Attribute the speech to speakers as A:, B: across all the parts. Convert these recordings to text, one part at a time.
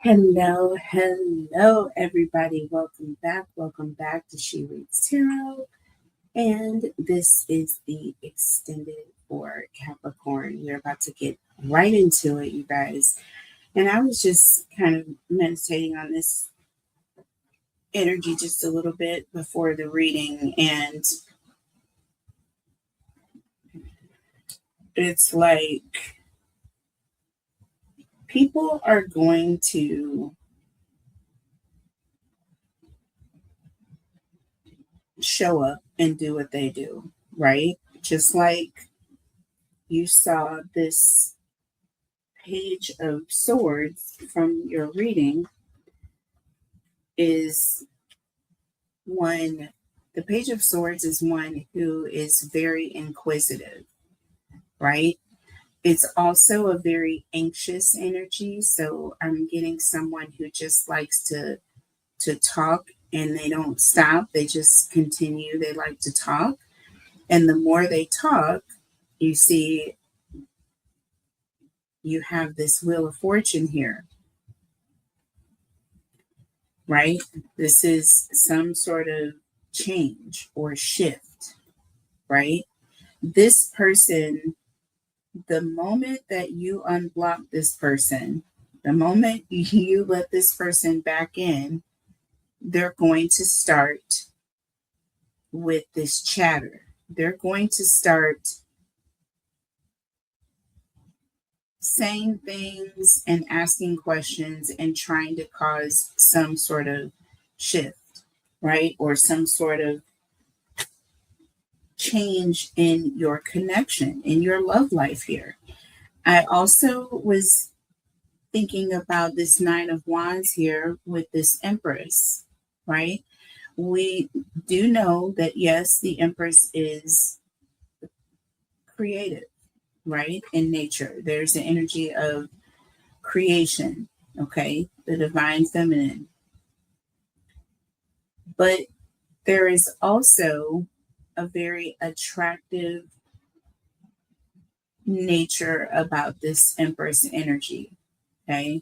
A: Hello, everybody. Welcome back to She Reads Tarot. And this is the extended for Capricorn. We're about to get right into it, you guys. And I was just kind of meditating on this energy just a little bit before the reading. And it's like people are going to show up and do what they do, right? Just like you saw this Page of Swords from your reading is one, the Page of Swords is one who is very inquisitive, right? It's also a very anxious energy. So I'm getting someone who just likes to talk and they don't stop. They just continue. They like to talk. And the more they talk, you see, you have this Wheel of Fortune here, right? This is some sort of change or shift, right? This person, the moment that you unblock this person, the moment you let this person back in, they're going to start with this chatter. They're going to start saying things and asking questions and trying to cause some sort of shift, right? Or some sort of change in your connection, in your love life here. I also was thinking about this Nine of Wands here with this Empress, right? We do know that, yes, the Empress is creative, right? In nature, there's the energy of creation, okay? The divine feminine. But there is also a very attractive nature about this Empress energy, okay?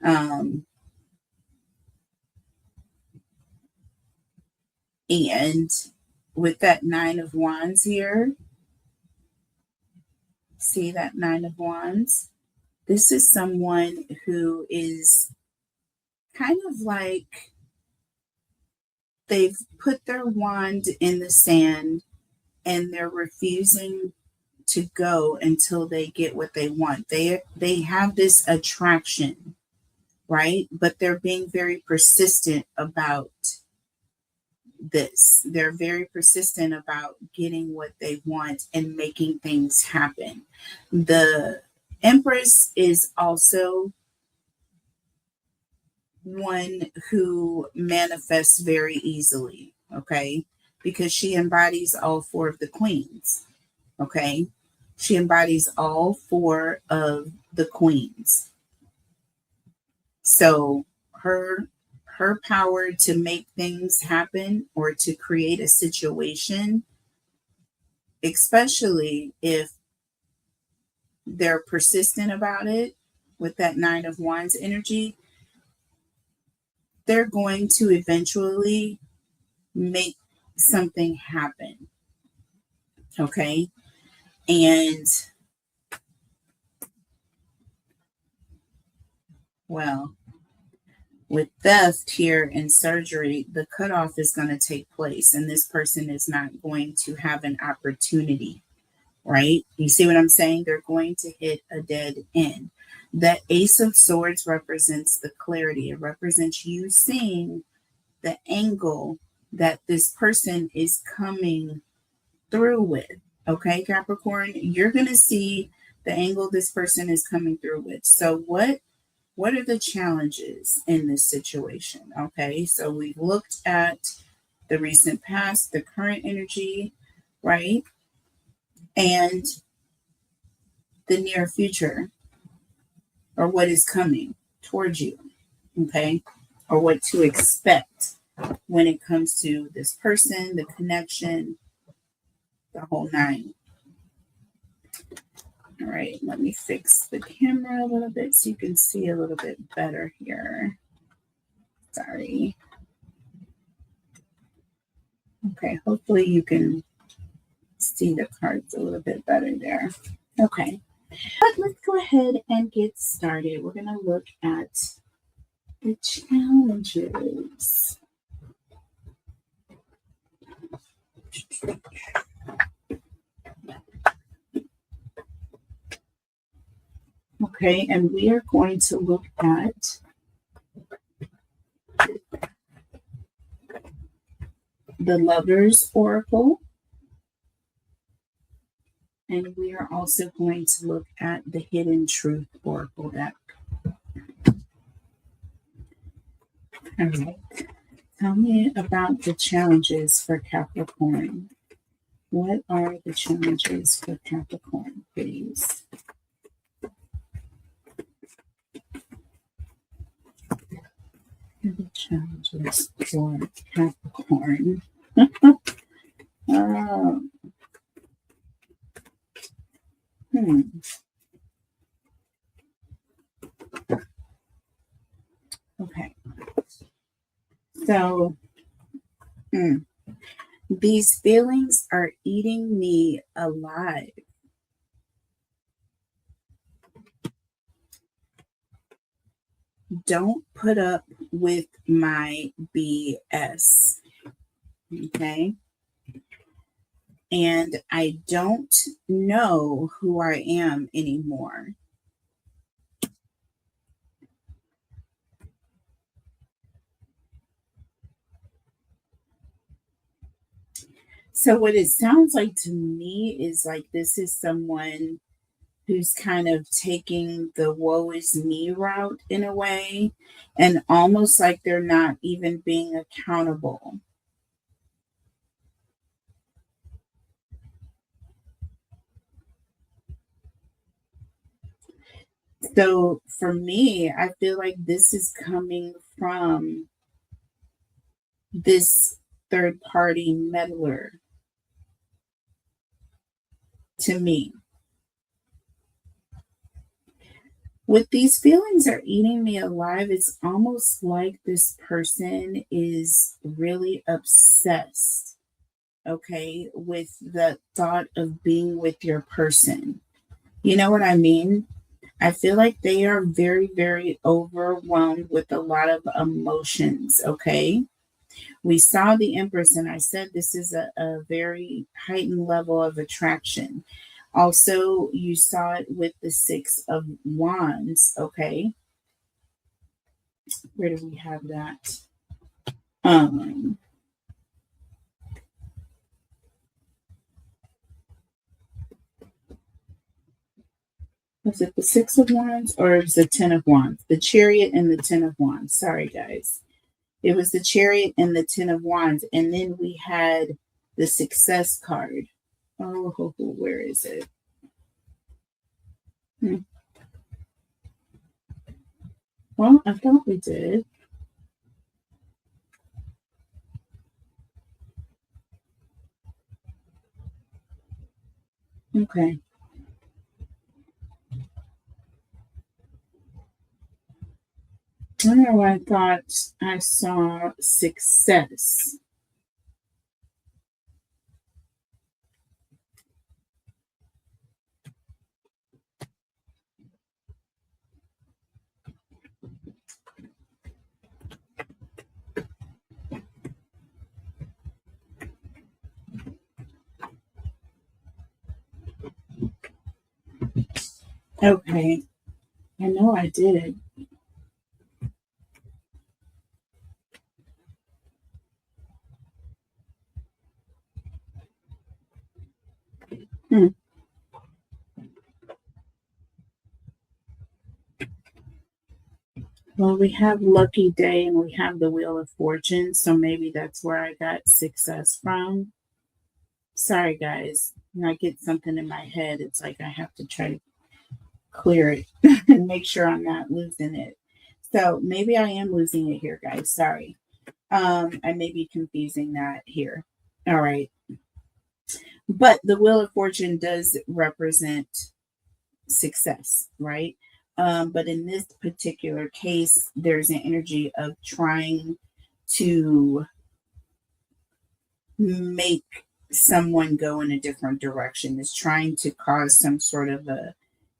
A: And with that Nine of Wands here, see that Nine of Wands? This is someone who is kind of like they've put their wand in the sand and they're refusing to go until they get what they want. They have this attraction, right? But they're being very persistent about this. They're very persistent about getting what they want and making things happen. The Empress is also one who manifests very easily, okay? Because she embodies all four of the queens, okay? She embodies all four of the queens. So her power to make things happen or to create a situation, especially if they're persistent about it with that Nine of Wands energy, they're going to eventually make something happen. Okay. And well, with theft here and surgery, the cutoff is going to take place, and this person is not going to have an opportunity, right? You see what I'm saying? They're going to hit a dead end. The Ace of Swords represents the clarity. It represents you seeing the angle that this person is coming through with. Okay, Capricorn, you're going to see the angle this person is coming through with. So what are the challenges in this situation? Okay, so we've looked at the recent past, the current energy, right? And the near future, or what is coming towards you, okay? Or what to expect when it comes to this person, the connection, the whole nine. All right, let me fix the camera a little bit so you can see a little bit better here. Sorry. Okay, hopefully you can see the cards a little bit better there. Okay, but let's go ahead and get started. We're going to look at the challenges. Okay, and we are going to look at the Lover's Oracle. And we are also going to look at the Hidden Truth Oracle deck. All right. Tell me about the challenges for Capricorn. What are the challenges for Capricorn, please? The challenges for Capricorn. Okay. So, these feelings are eating me alive. Don't put up with my BS. Okay. And I don't know who I am anymore. So what it sounds like to me is like this is someone who's kind of taking the woe is me route in a way, and almost like they're not even being accountable. So for me, I feel like this is coming from this third party meddler to me. What these feelings are eating me alive, it's almost like this person is really obsessed, okay, with the thought of being with your person. You know what I mean? I feel like they are very, very overwhelmed with a lot of emotions, okay? We saw the Empress, and I said this is a very heightened level of attraction. Also, you saw it with the Six of Wands, okay? Where do we have that? Was it the Six of Wands or it was the Ten of Wands? The Chariot and the Ten of Wands. Sorry, guys. It was the Chariot and the Ten of Wands. And then we had the Success card. Oh, where is it? Well, I thought we did. Okay. Oh, I thought I saw Success. Okay. I know I did. Well, we have Lucky Day and we have the Wheel of Fortune, so maybe that's where I got Success from. Sorry, guys. When I get something in my head, it's like I have to try to clear it and make sure I'm not losing it. So maybe I am losing it here, guys. Sorry. I may be confusing that here. All right. But the Wheel of Fortune does represent success, right? But in this particular case, there's an energy of trying to make someone go in a different direction, is trying to cause some sort of a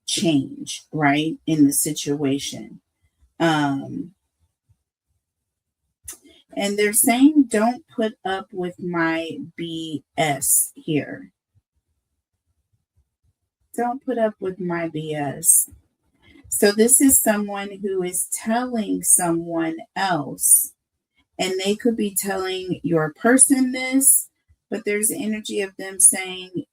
A: change, right, in the situation. Um, and they're saying, don't put up with my BS here. Don't put up with my BS. So this is someone who is telling someone else, and they could be telling your person this, but there's energy of them saying,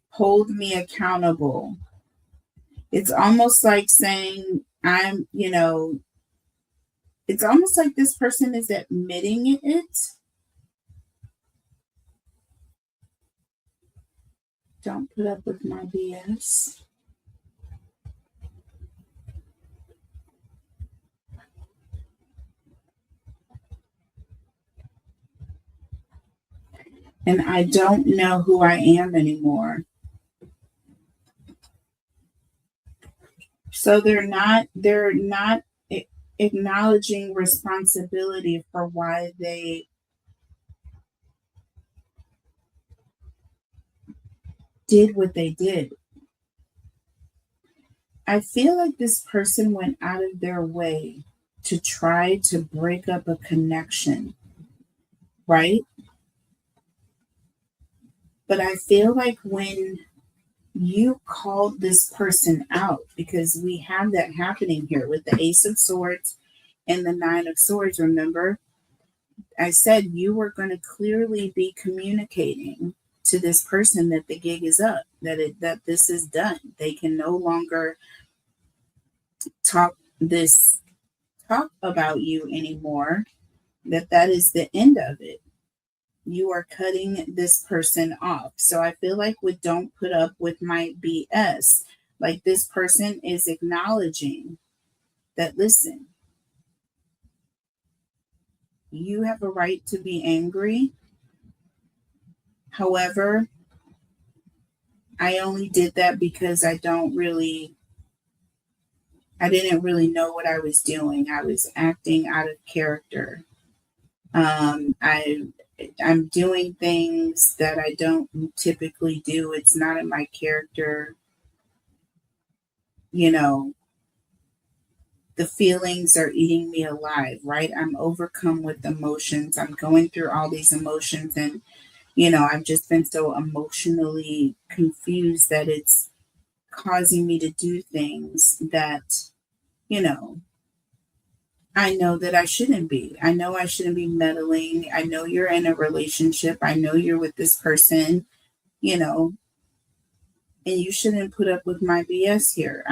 A: hold me accountable. It's almost like saying, it's almost like this person is admitting it. Don't put up with my BS. And I don't know who I am anymore. So they're not acknowledging responsibility for why they did what they did. I feel like this person went out of their way to try to break up a connection, right? But I feel like when you called this person out, because we have that happening here with the Ace of Swords and the Nine of Swords, remember? I said you were going to clearly be communicating to this person that the gig is up, that this is done. They can no longer talk about you anymore, that is the end of it. You are cutting this person off. So I feel like with don't put up with my BS, like this person is acknowledging that, listen, you have a right to be angry. However, I only did that because I didn't really know what I was doing. I was acting out of character. I'm doing things that I don't typically do. It's not in my character. The feelings are eating me alive, right? I'm overcome with emotions. I'm going through all these emotions, and I've just been so emotionally confused that it's causing me to do things that, I know that I shouldn't be. I know I shouldn't be meddling. I know you're in a relationship. I know you're with this person, and you shouldn't put up with my BS here.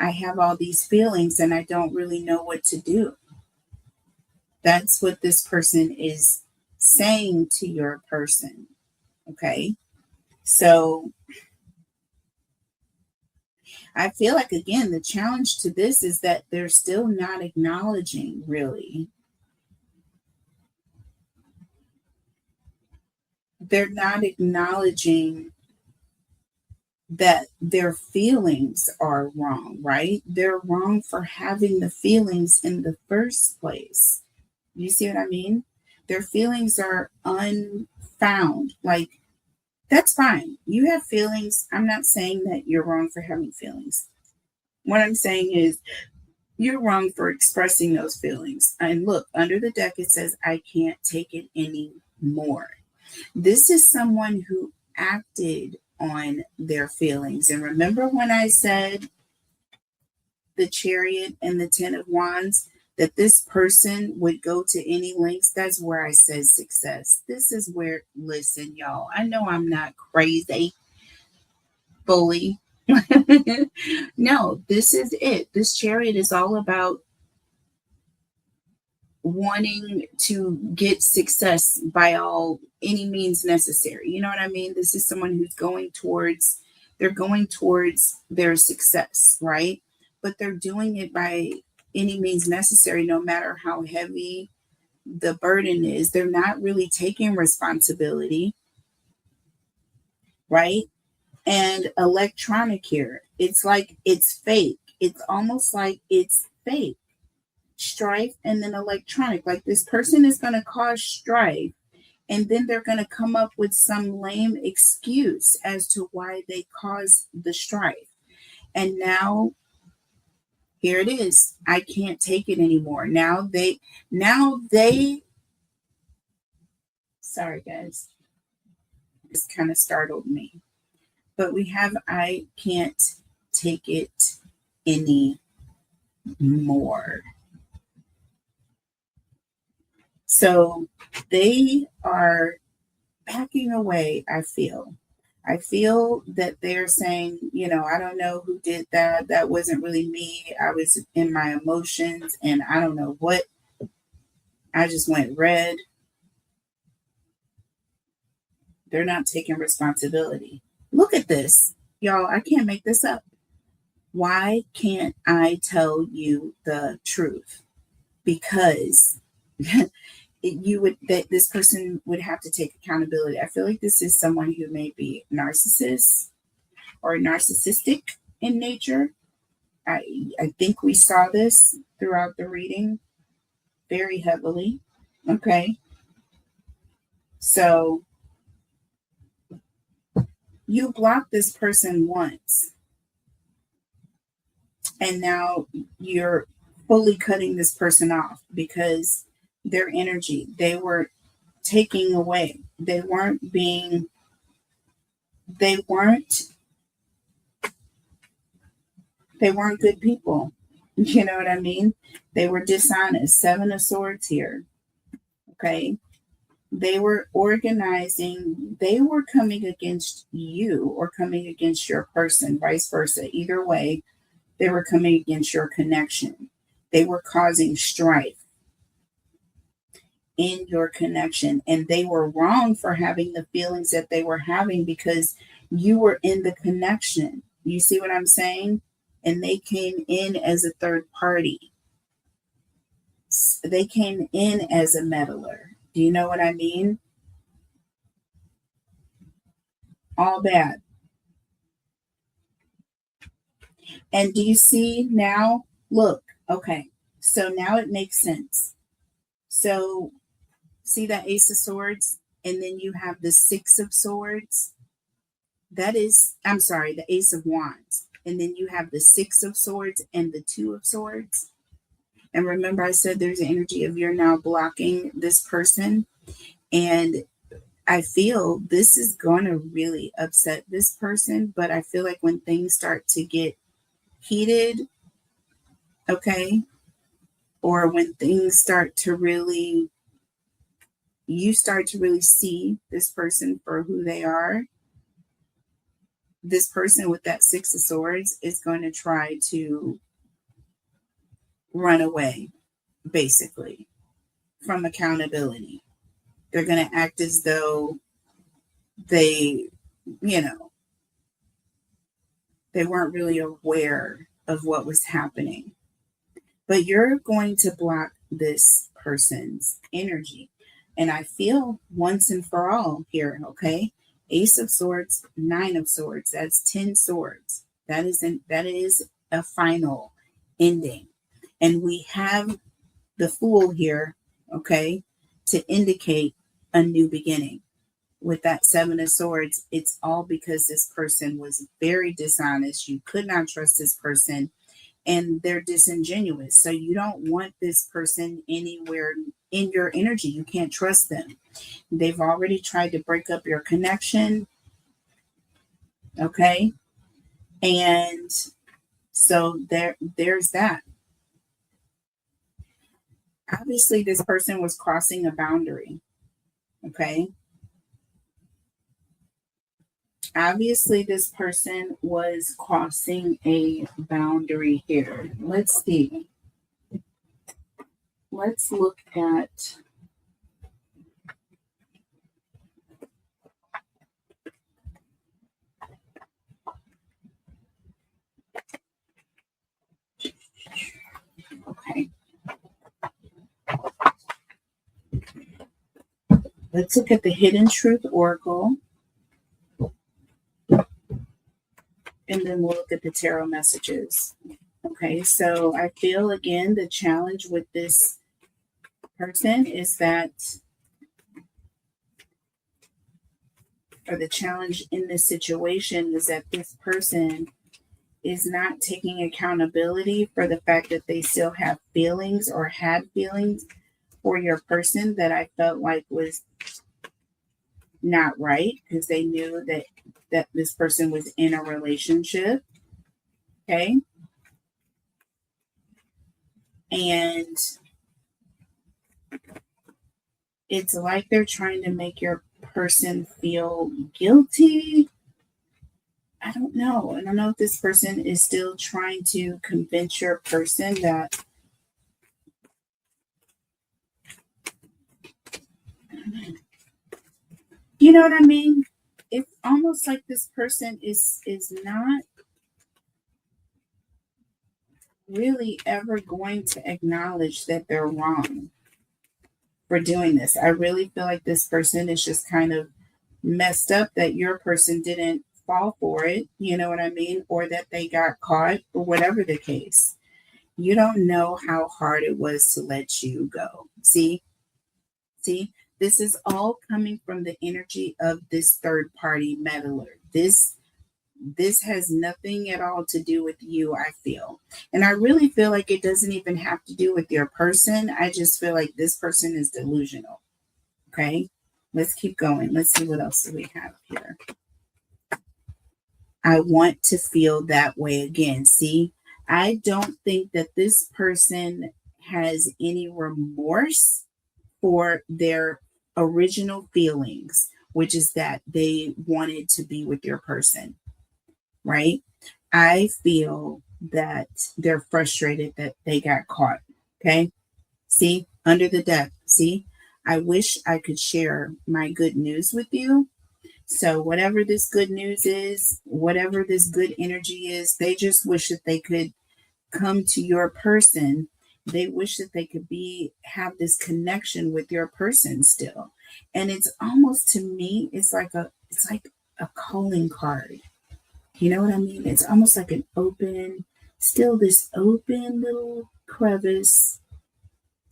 A: I have all these feelings and I don't really know what to do. That's what this person is saying to your person. Okay. So I feel like, again, the challenge to this is that they're still not acknowledging, really. They're not acknowledging that their feelings are wrong, right? They're wrong for having the feelings in the first place. You see what I mean? Their feelings are unfound. Like, that's fine. You have feelings. I'm not saying that you're wrong for having feelings. What I'm saying is you're wrong for expressing those feelings. And look, under the deck, it says, I can't take it anymore. This is someone who acted on their feelings. And remember when I said the Chariot and the Ten of Wands, that this person would go to any lengths? That's where I said success. This is where, listen, y'all, I know I'm not crazy fully. No, this is it. This Chariot is all about wanting to get success by any means necessary. You know what I mean? This is someone who's going towards their success, right? But they're doing it by any means necessary, no matter how heavy the burden is. They're not really taking responsibility. right? And electronic here. It's like it's fake. It's almost like it's fake. Strife and then electronic. Like this person is going to cause strife and then they're going to come up with some lame excuse as to why they caused the strife. And now here it is. I can't take it anymore. Now they, sorry guys, this kind of startled me. But we have, I can't take it anymore. So they are backing away, I feel. I feel that they're saying, I don't know who did that. That wasn't really me. I was in my emotions and I don't know what. I just went red. They're not taking responsibility. Look at this. Y'all, I can't make this up. Why can't I tell you the truth? Because this person would have to take accountability. I feel like this is someone who may be narcissist or narcissistic in nature. I think we saw this throughout the reading very heavily. Okay. So you blocked this person once and now you're fully cutting this person off because their energy, they were taking away. They weren't good people. You know what I mean? They were dishonest. 7 of Swords here. Okay. They were organizing. They were coming against you or coming against your person, vice versa. Either way, they were coming against your connection. They were causing strife in your connection. And they were wrong for having the feelings that they were having because you were in the connection. You see what I'm saying? And they came in as a third party. They came in as a meddler. Do you know what I mean? All bad. And do you see now? Look, okay. So now it makes sense. So see that Ace of Swords? And then you have the 6 of Swords. That is, I'm sorry, the Ace of Wands. And then you have the 6 of Swords and the 2 of Swords. And remember, I said there's an energy of you're now blocking this person. And I feel this is going to really upset this person. But I feel like when things start to get heated, okay, or when things start to really, you start to really see this person for who they are, this person with that 6 of Swords is going to try to run away, basically, from accountability. They're going to act as though they, they weren't really aware of what was happening. But you're going to block this person's energy. And I feel once and for all here, okay? Ace of Swords, 9 of Swords, that's 10 swords. That is a final ending. And we have the Fool here, okay, to indicate a new beginning. With that 7 of Swords, it's all because this person was very dishonest. You could not trust this person, and they're disingenuous. So you don't want this person anywhere in your energy. You can't trust them. They've already tried to break up your connection. Okay. And so there's that. Obviously, this person was crossing a boundary. Okay. Obviously, this person was crossing a boundary here. Let's see. Let's look at okay. Let's look at the Hidden Truth Oracle. and then we'll look at the tarot messages. Okay, so I feel again the challenge with this person is that, or the challenge in this situation is that this person is not taking accountability for the fact that they still have feelings or had feelings for your person that I felt like was not right, because they knew that this person was in a relationship. Okay. And it's like they're trying to make your person feel guilty. I don't know. I don't know if this person is still trying to convince your person that, you know what I mean? It's almost like this person is not really ever going to acknowledge that they're wrong for doing this. I really feel like this person is just kind of messed up that your person didn't fall for it, you know what I mean? Or that they got caught, or whatever the case. You don't know how hard it was to let you go. See, this is all coming from the energy of this third party meddler. This has nothing at all to do with you, I feel. And I really feel like it doesn't even have to do with your person. I just feel like this person is delusional. Okay, let's keep going. Let's see what else we have here. I want to feel that way again. See, I don't think that this person has any remorse for their original feelings, which is that they wanted to be with your person, right? I feel that they're frustrated that they got caught. Okay. See, under the deck. See, I wish I could share my good news with you. So whatever this good news is, whatever this good energy is, they just wish that they could come to your person. They wish that they could have this connection with your person still. And it's almost, to me, it's like a calling card. You know what I mean? It's almost like still this open little crevice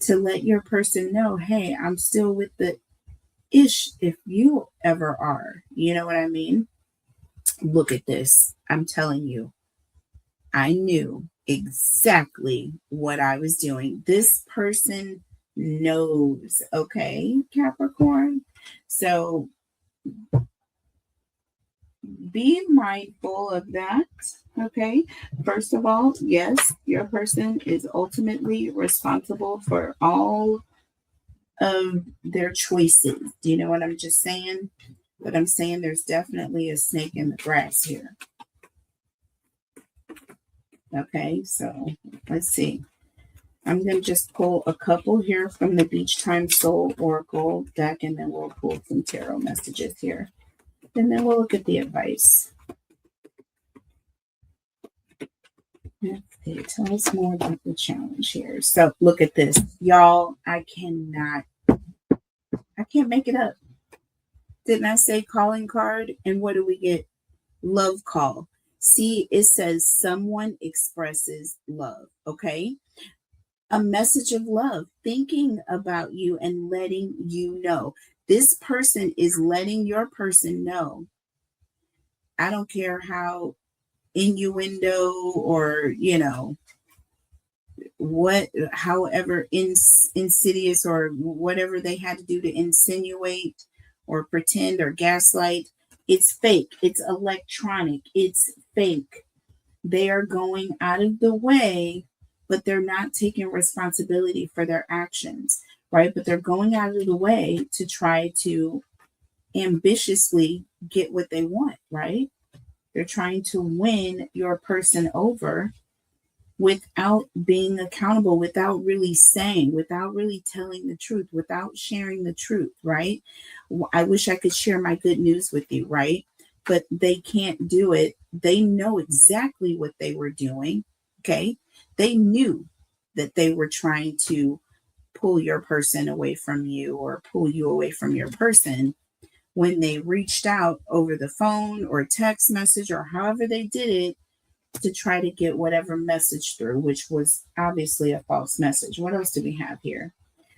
A: to let your person know, hey, I'm still with the ish if you ever are. You know what I mean? Look at this. I'm telling you, I knew exactly what I was doing. This person knows, okay, Capricorn? So be mindful of that, okay? First of all, yes, your person is ultimately responsible for all of their choices. Do you know what I'm just saying? But I'm saying there's definitely a snake in the grass here. Okay, so let's see. I'm going to just pull a couple here from the Beach Time Soul Oracle deck, and then we'll pull some tarot messages here. And then we'll look at the advice. Okay, tell us more about the challenge here. So look at this. Y'all, I can't make it up. Didn't I say calling card? And what do we get? Love call. See, it says someone expresses love, okay? A message of love, thinking about you and letting you know. This person is letting your person know. I don't care how innuendo or, however insidious or whatever they had to do to insinuate or pretend or gaslight. It's fake. It's electronic. It's fake. They are going out of the way, but they're not taking responsibility for their actions, right? But they're going out of the way to try to ambitiously get what they want, right? They're trying to win your person over without being accountable, without really saying, without really telling the truth, without sharing the truth, right? I wish I could share my good news with you, right? But they can't do it. They know exactly what they were doing, okay? They knew that they were trying to pull your person away from you or pull you away from your person, when they reached out over the phone or text message or however they did it to try to get whatever message through, which was obviously a false message. What else do we have here?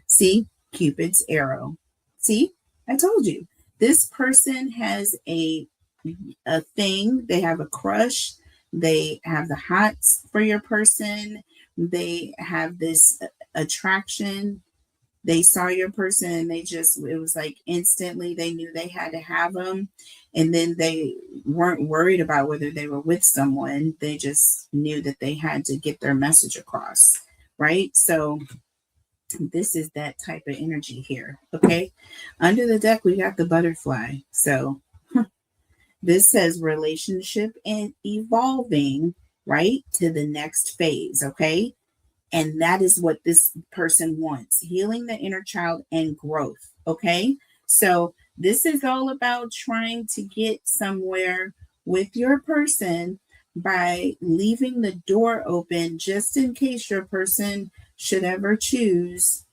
A: See, Cupid's arrow. See, I told you. This person has a thing. They have a crush. They have the hots for your person. They have this attraction. They saw your person and it was like instantly they knew they had to have them. And then they weren't worried about whether they were with someone. They just knew that they had to get their message across, right? So this is that type of energy here, okay? Under the deck, we got the butterfly. So this says relationship and evolving, right, to the next phase, okay? And that is what this person wants, healing the inner child and growth, okay? So this is all about trying to get somewhere with your person by leaving the door open just in case your person should ever choose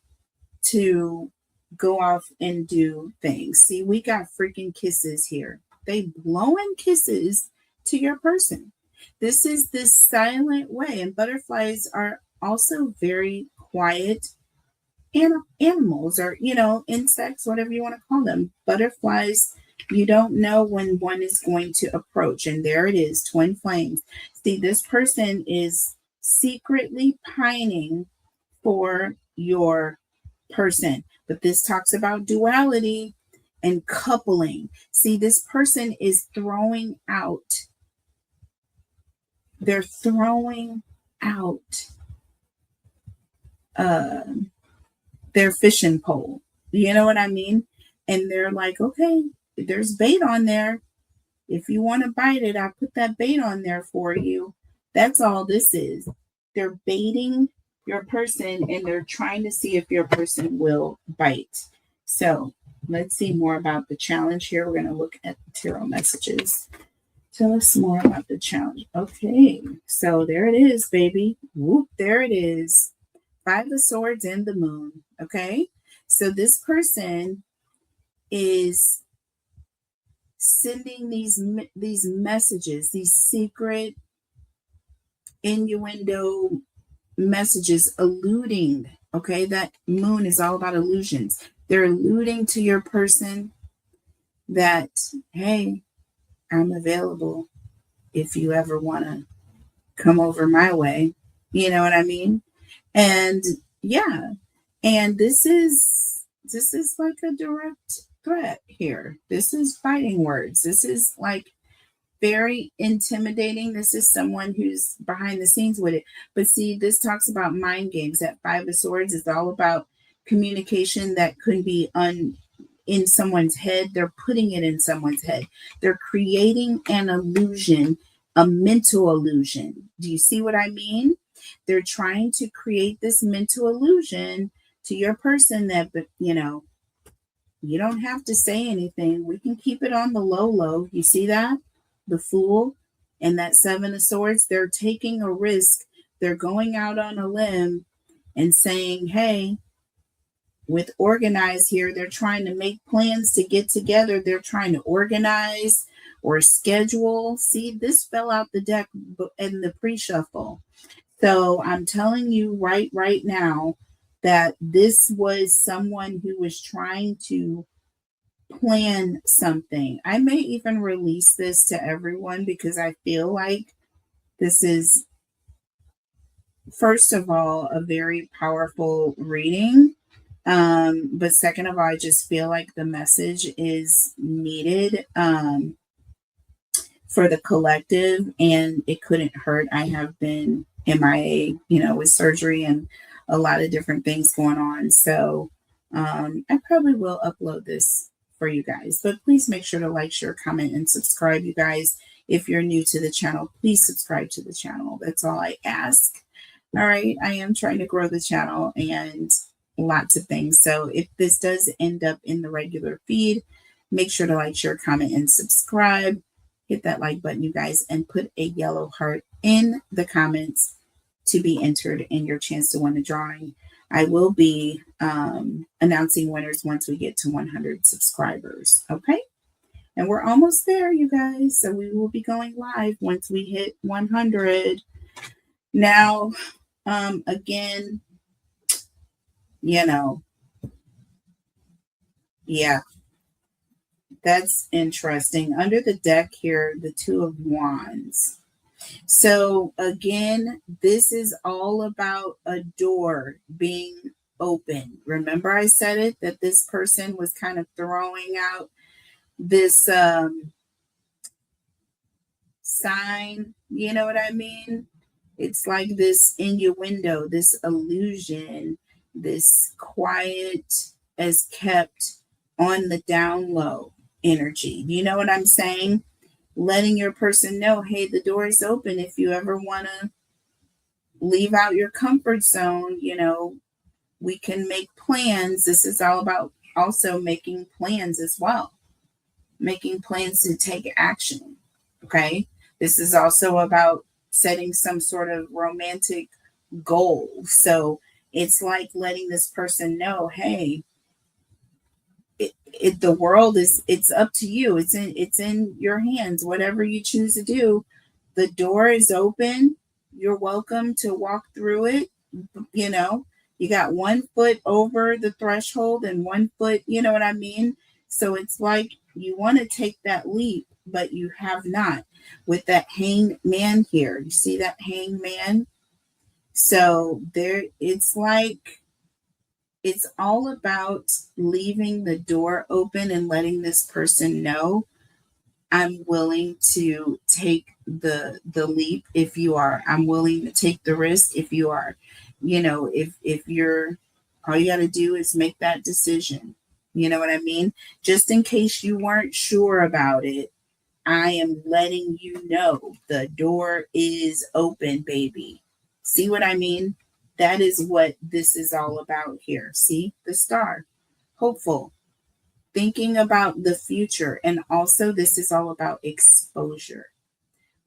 A: to go off and do things. See, we got freaking kisses here. They blowing kisses to your person. This is this silent way, and butterflies are also very quiet animals, or insects, whatever you want to call them. Butterflies, you don't know when one is going to approach, and there it is, twin flames. See, this person is secretly pining for your person, but this talks about duality and coupling. See, this person is throwing out their fishing pole. You know what I mean? And they're like, okay, there's bait on there. If you want to bite it, I put that bait on there for you. That's all this is. They're baiting your person and they're trying to see if your person will bite. So let's see more about the challenge here. We're going to look at the tarot messages. Tell us more about the challenge. Okay, so there it is, baby. Whoop, there it is. 5 of Swords and the Moon. Okay, so this person is sending these messages, these secret innuendo messages, alluding. Okay, that moon is all about illusions. They're alluding to your person that, hey, I'm available if you ever want to come over my way. You know what I mean? And yeah, and this is like a direct threat here. This is fighting words. This is like very intimidating. This is someone who's behind the scenes with it. But see, this talks about mind games. That 5 of Swords is all about communication that could be in someone's head. They're putting it in someone's head. They're creating an illusion, a mental illusion. Do you see what I mean? They're trying to create this mental illusion to your person that, you don't have to say anything. We can keep it on the low. You see that? The Fool and that 7 of Swords, they're taking a risk. They're going out on a limb and saying, hey, with organize here, they're trying to make plans to get together. They're trying to organize or schedule. See, this fell out the deck in the pre-shuffle. So I'm telling you right now that this was someone who was trying to plan something. I may even release this to everyone because I feel like this is, first of all, a very powerful reading. But second of all, I just feel like the message is needed for the collective, and it couldn't hurt. I have been MIA, with surgery and a lot of different things going on. So I probably will upload this for you guys, but please make sure to like, share, comment, and subscribe. You guys, if you're new to the channel, please subscribe to the channel. That's all I ask. All right. I am trying to grow the channel and lots of things. So if this does end up in the regular feed, make sure to like, share, comment, and subscribe. Hit that like button, you guys, and put a yellow heart in the comments to be entered in your chance to win a drawing. I will be announcing winners once we get to 100 subscribers. Okay. And we're almost there, you guys. So we will be going live once we hit 100. Now, again, yeah, that's interesting. Under the deck here, the Two of Wands. So again, this is all about a door being open. Remember I said it, that this person was kind of throwing out this sign, you know what I mean? It's like this innuendo, this illusion, this quiet as kept on the down low energy. You know what I'm saying? Letting your person know, hey, the door is open if you ever want to leave out your comfort zone. We can make plans. This is all about also making plans as well, making plans to take action. Okay. This is also about setting some sort of romantic goal. So it's like letting this person know, hey, the world it's up to you. It's in your hands. Whatever you choose to do, the door is open. You're welcome to walk through it. You got 1 foot over the threshold and 1 foot, you know what I mean? So it's like you want to take that leap, but you have not. With that hanged man here, you see that hanged man? So it's like, it's all about leaving the door open and letting this person know, I'm willing to take the leap if you are. I'm willing to take the risk if you are. If you're, all you got to do is make that decision. You know what I mean? Just in case you weren't sure about it, I am letting you know the door is open, baby. See what I mean? That is what this is all about here. See the star, hopeful, thinking about the future. And also, this is all about exposure.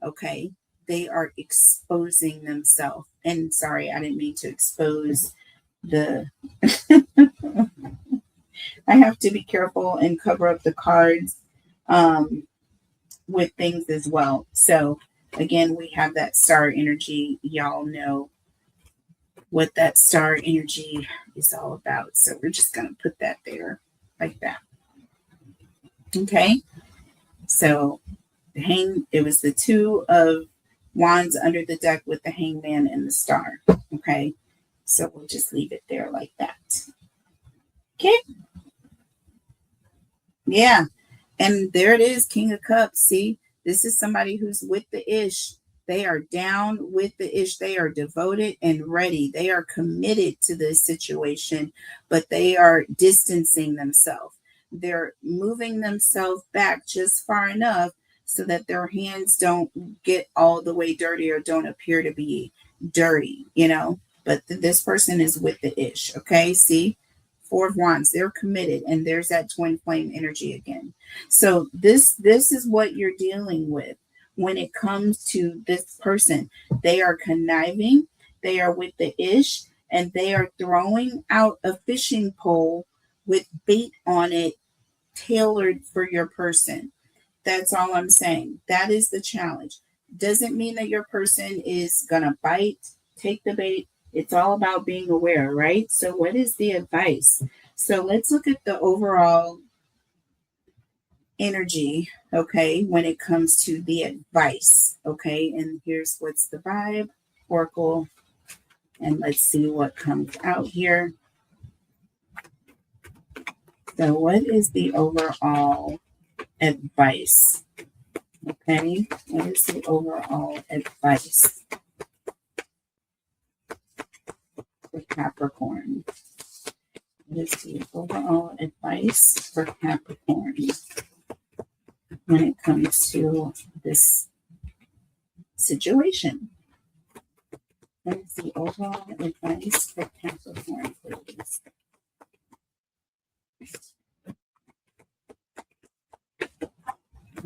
A: Okay. They are exposing themselves. And sorry, I didn't mean to expose the. I have to be careful and cover up the cards with things as well. So, again, we have that star energy. Y'all know what that star energy is all about. So we're just going to put that there like that. Okay. So it was the Two of Wands under the deck with the hangman and the star. Okay. So we'll just leave it there like that. Okay. Yeah. And there it is, King of Cups. See, this is somebody who's with the ish. They are down with the ish. They are devoted and ready. They are committed to this situation, but they are distancing themselves. They're moving themselves back just far enough so that their hands don't get all the way dirty or don't appear to be dirty, But this person is with the ish. Okay, see? Four of Wands, they're committed, and there's that twin flame energy again. So this is what you're dealing with when it comes to this person. They are conniving, they are with the ish, and they are throwing out a fishing pole with bait on it tailored for your person. That's all I'm saying. That is the challenge. Doesn't mean that your person is gonna bite, take the bait. It's all about being aware, right? So what is the advice? So let's look at the overall energy, okay, when it comes to the advice, okay? And here's what's the vibe, Oracle, and let's see what comes out here. So what is the overall advice? Okay, what is the overall advice for Capricorn? What is the overall advice for Capricorn when it comes to this situation? What is the overall advice for Capricorn, please?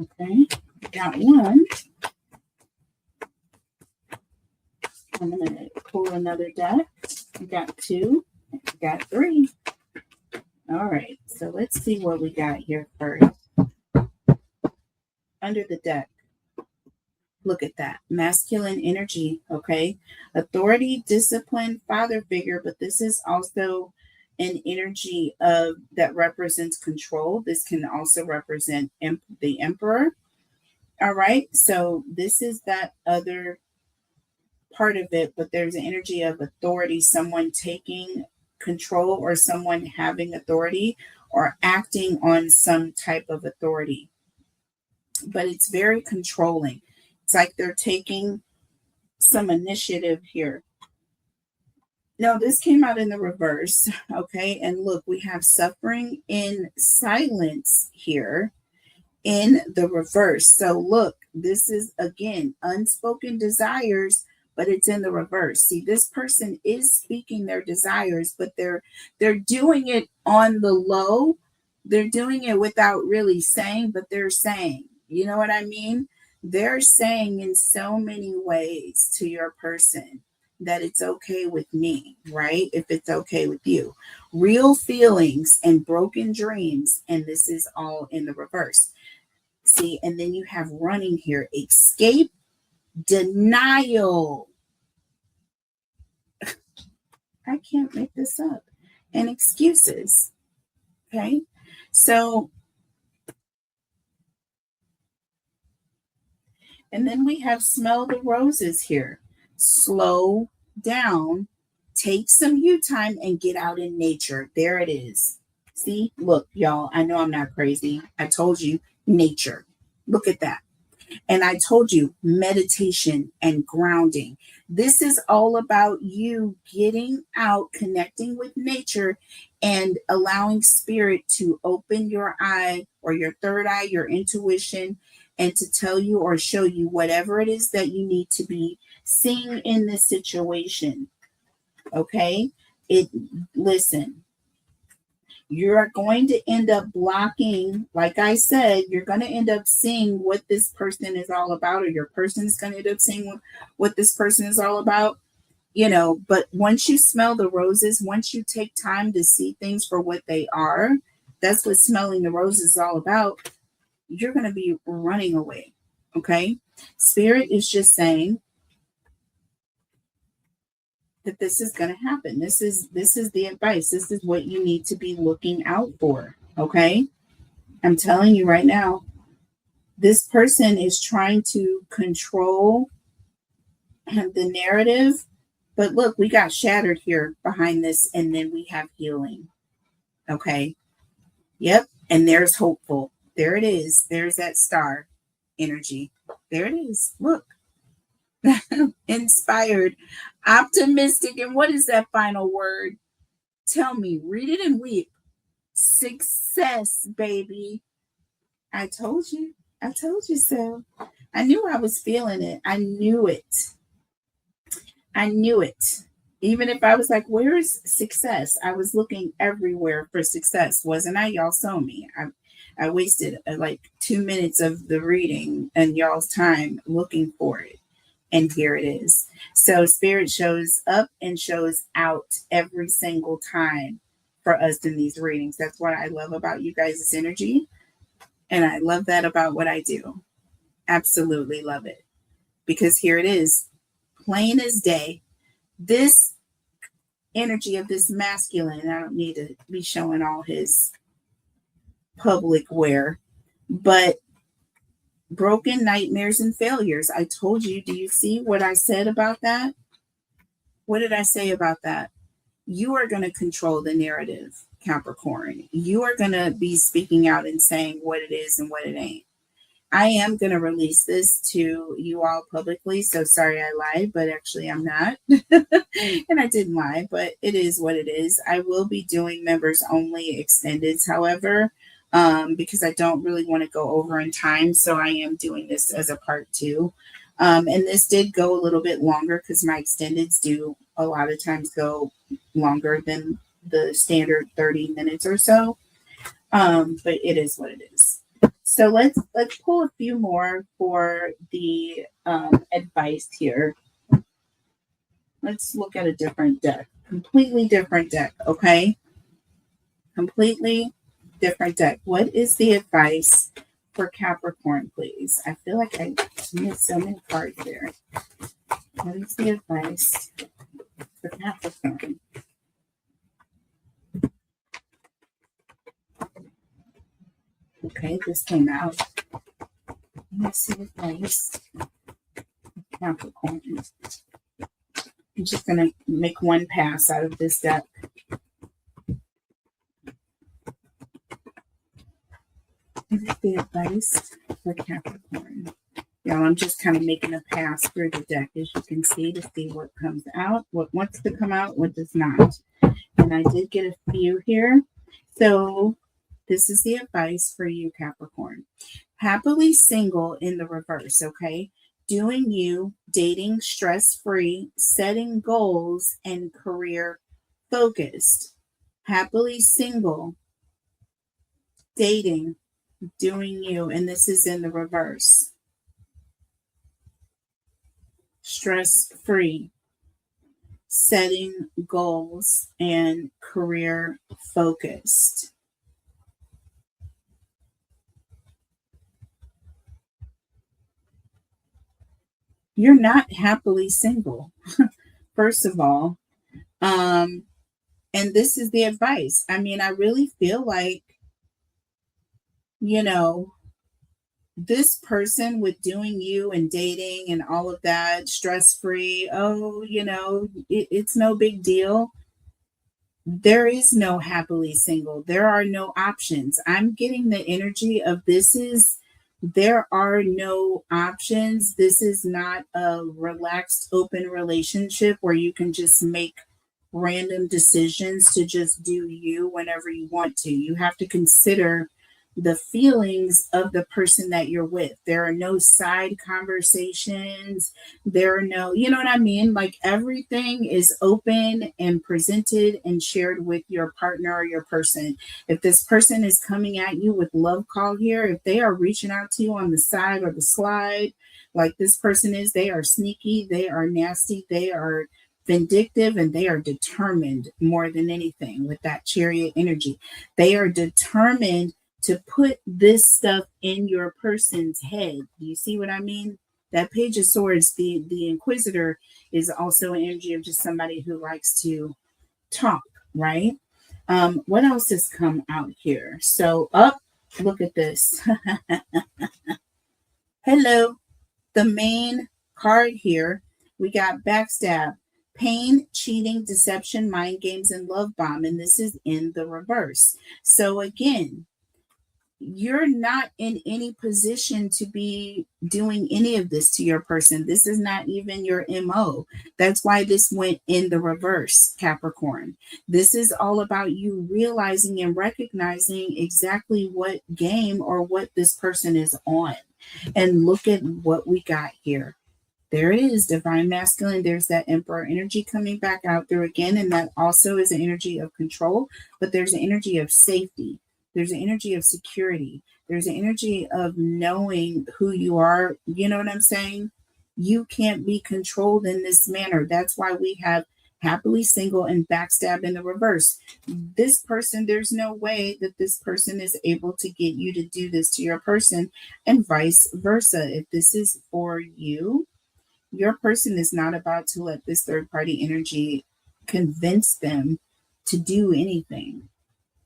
A: Okay, got one. I'm going to pull another deck. I got two. I got three. All right, so let's see what we got here first. under the deck. Look at that. Masculine energy, okay? Authority, discipline, father figure, but this is also an energy of that represents control. This can also represent the emperor. All right. So this is that other part of it, but there's an energy of authority, someone taking control or someone having authority or acting on some type of authority. But it's very controlling. It's like they're taking some initiative here. No, this came out in the reverse. Okay. And look, we have suffering in silence here in the reverse. So look, this is again unspoken desires, but it's in the reverse. See, this person is speaking their desires, but they're doing it on the low. They're doing it without really saying, but they're saying, you know what I mean? They're saying in so many ways to your person that it's okay with me, right? If it's okay with you. Real feelings and broken dreams, and this is all in the reverse. See, and then you have running here, escape, denial. I can't make this up. And excuses. Okay. So, and then we have smell the roses here. Slow down, take some you time and get out in nature. There it is. See, look, y'all, I know I'm not crazy. I told you nature. Look at that. And I told you meditation and grounding. This is all about you getting out, connecting with nature and allowing spirit to open your eye or your third eye, your intuition, and to tell you or show you whatever it is that you need to be seeing in this situation. Okay? Listen. You're going to end up blocking, like I said, you're going to end up seeing what this person is all about, or your person is going to end up seeing what this person is all about, you know. But once you smell the roses, once you take time to see things for what they are, that's what smelling the roses is all about. You're going to be running away. Okay. Spirit is just saying that this is going to happen. This is the advice. This is what you need to be looking out for. Okay. I'm telling you right now, this person is trying to control the narrative, but look, we got shattered here behind this. And then we have healing. Okay. Yep. And there's hopeful. There it is. There's that star energy. There it is. Look. Inspired, optimistic, and what is that final word? Tell me, read it and weep. Success, baby. I told you so. I knew I was feeling it. I knew it. Even if I was like, where is success? I was looking everywhere for success, wasn't I? Y'all saw me. I wasted like 2 minutes of the reading and y'all's time looking for it. And here it is. So spirit shows up and shows out every single time for us in these readings. That's what I love about you guys' energy. And I love that about what I do. Absolutely love it. Because here it is. Plain as day. This energy of this masculine, I don't need to be showing all his public wear, but broken nightmares and failures. I told you, do you see what I said about that? What did I say about that? You are going to control the narrative, Capricorn. You are going to be speaking out and saying what it is and what it ain't. I am going to release this to you all publicly. So sorry I lied, but actually I'm not. And I didn't lie, but it is what it is. I will be doing members only extendeds, however, because I don't really want to go over in time. So I am doing this as a part 2. And this did go a little bit longer because my extendeds do a lot of times go longer than the standard 30 minutes or so. But it is what it is. So let's pull a few more for the advice here. Let's look at a different deck. Completely different deck, okay? Completely different deck. What is the advice for Capricorn, please? I feel like I missed so many cards there. What is the advice for Capricorn? Okay, this came out. Let's see the advice for Capricorn. I'm just going to make one pass out of this deck. What is the advice for Capricorn? Y'all, I'm just kind of making a pass through the deck, as you can see, to see what comes out, what wants to come out, what does not. And I did get a few here. So this is the advice for you, Capricorn. Happily single in the reverse, okay? Doing you, dating stress-free, setting goals, and career focused. Happily single, dating, doing you, and this is in the reverse. Stress-free, setting goals, and career focused. You're not happily single, first of all. And this is the advice. I mean, I really feel like, you know, this person with doing you and dating and all of that, stress-free, oh, you know, it's no big deal. There is no happily single. There are no options. I'm getting the energy of there are no options. This is not a relaxed, open relationship where you can just make random decisions to just do you whenever you want to. You have to consider the feelings of the person that you're with. There are no side conversations. There are no, you know what I mean? Like everything is open and presented and shared with your partner or your person. If this person is coming at you with love call here, if they are reaching out to you on the side or the slide, like this person is, they are sneaky, they are nasty, they are vindictive, and they are determined more than anything with that Chariot energy. They are determined to put this stuff in your person's head. Do you see what I mean? That Page of Swords, the Inquisitor, is also an energy of just somebody who likes to talk, right? What else has come out here? So look at this. Hello. The main card here, we got backstab, pain, cheating, deception, mind games, and love bomb. And this is in the reverse. So again, you're not in any position to be doing any of this to your person. This is not even your MO. That's why this went in the reverse, Capricorn. This is all about you realizing and recognizing exactly what game or what this person is on. And look at what we got here. There it is, divine masculine. There's that emperor energy coming back out there again. And that also is an energy of control, but there's an energy of safety. There's an energy of security. There's an energy of knowing who you are. You know what I'm saying? You can't be controlled in this manner. That's why we have happily single and backstab in the reverse. This person, there's no way that this person is able to get you to do this to your person, and vice versa. If this is for you, your person is not about to let this third party energy convince them to do anything,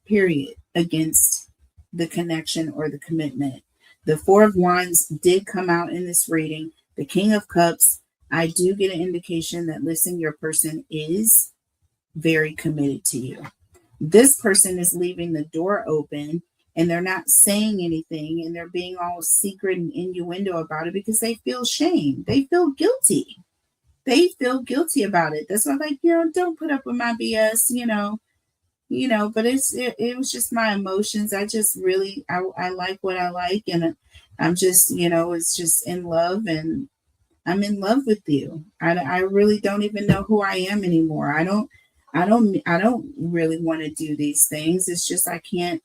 A: period, against the connection or the commitment. The Four of Wands did come out in this reading. The King of Cups, I do get an indication that, listen, your person is very committed to you. This person is leaving the door open and they're not saying anything and they're being all secret and innuendo about it because they feel shame. They feel guilty. They feel guilty about it. That's why I'm like, don't put up with my BS, but it was just my emotions. I just really, I like what I like. And I'm just, it's just in love, and I'm in love with you. I really don't even know who I am anymore. I don't really want to do these things. It's just, I can't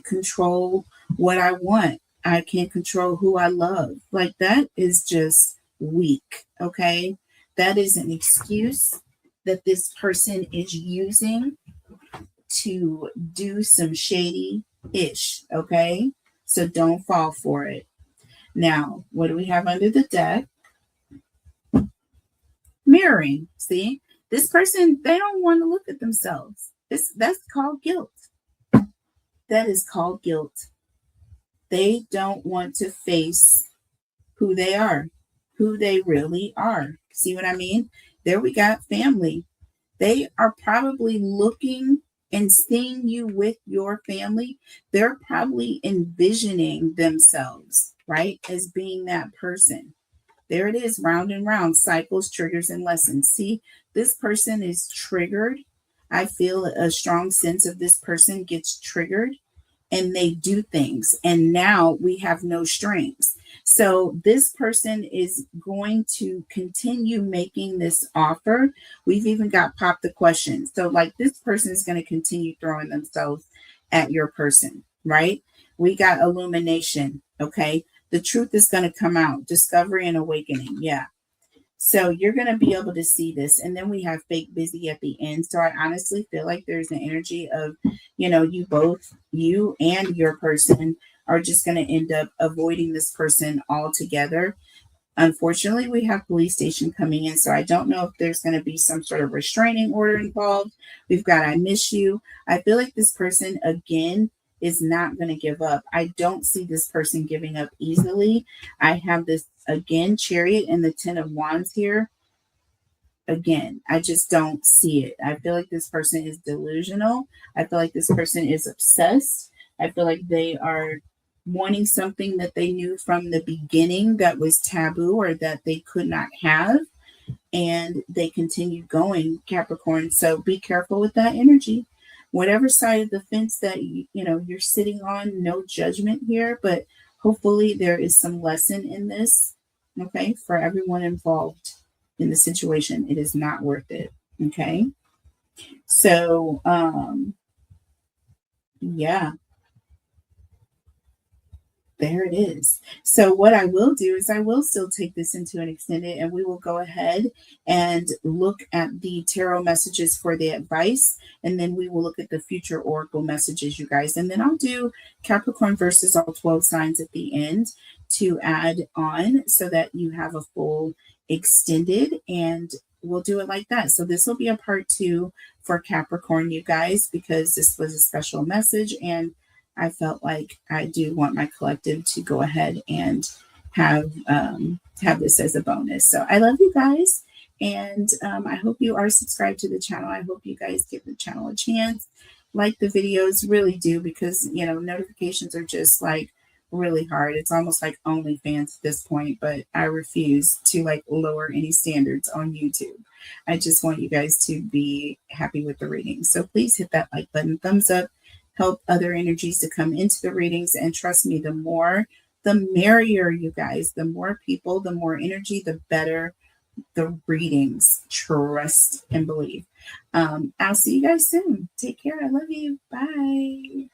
A: control what I want. I can't control who I love. Like, that is just weak. Okay. That is an excuse that this person is using to do some shady ish. Okay. So don't fall for it. Now, what do we have under the deck? Mirroring. See, this person, they don't want to look at themselves. That's called guilt. That is called guilt. They don't want to face who they are, who they really are. See what I mean? There we got family. They are probably looking and seeing you with your family. They're probably envisioning themselves, right, as being that person. There it is, round and round, cycles, triggers, and lessons. See, this person is triggered. I feel a strong sense of this person gets triggered and they do things. And now we have no strings. So this person is going to continue making this offer. We've even got pop the question. So like this person is going to continue throwing themselves at your person, right? We got illumination. Okay. The truth is going to come out. Discovery and awakening. Yeah. So you're going to be able to see this. And then we have fake busy at the end. So I honestly feel like there's an energy of, you and your person are just going to end up avoiding this person altogether. Unfortunately, we have police station coming in. So I don't know if there's going to be some sort of restraining order involved. We've got, I miss you. I feel like this person, again, is not going to give up. I don't see this person giving up easily. I have this, again, Chariot and the 10 of Wands here. Again, I just don't see it. I feel like this person is delusional. I feel like this person is obsessed. I feel like they are wanting something that they knew from the beginning that was taboo or that they could not have. And they continue going, Capricorn. So be careful with that energy. Whatever side of the fence that you're sitting on, no judgment here, but hopefully there is some lesson in this, okay, for everyone involved in the situation. It is not worth it, okay? So, yeah. There it is. So what I will do is I will still take this into an extended and we will go ahead and look at the tarot messages for the advice. And then we will look at the future oracle messages, you guys. And then I'll do Capricorn versus all 12 signs at the end to add on so that you have a full extended, and we'll do it like that. So this will be a part 2 for Capricorn, you guys, because this was a special message and I felt like I do want my collective to go ahead and have this as a bonus. So I love you guys. And I hope you are subscribed to the channel. I hope you guys give the channel a chance. Like the videos, really do, because, notifications are just like really hard. It's almost like OnlyFans at this point, but I refuse to like lower any standards on YouTube. I just want you guys to be happy with the readings. So please hit that like button, thumbs up, help other energies to come into the readings. And trust me, the more, the merrier, you guys. The more people, the more energy, the better the readings. Trust and believe. I'll see you guys soon. Take care. I love you. Bye.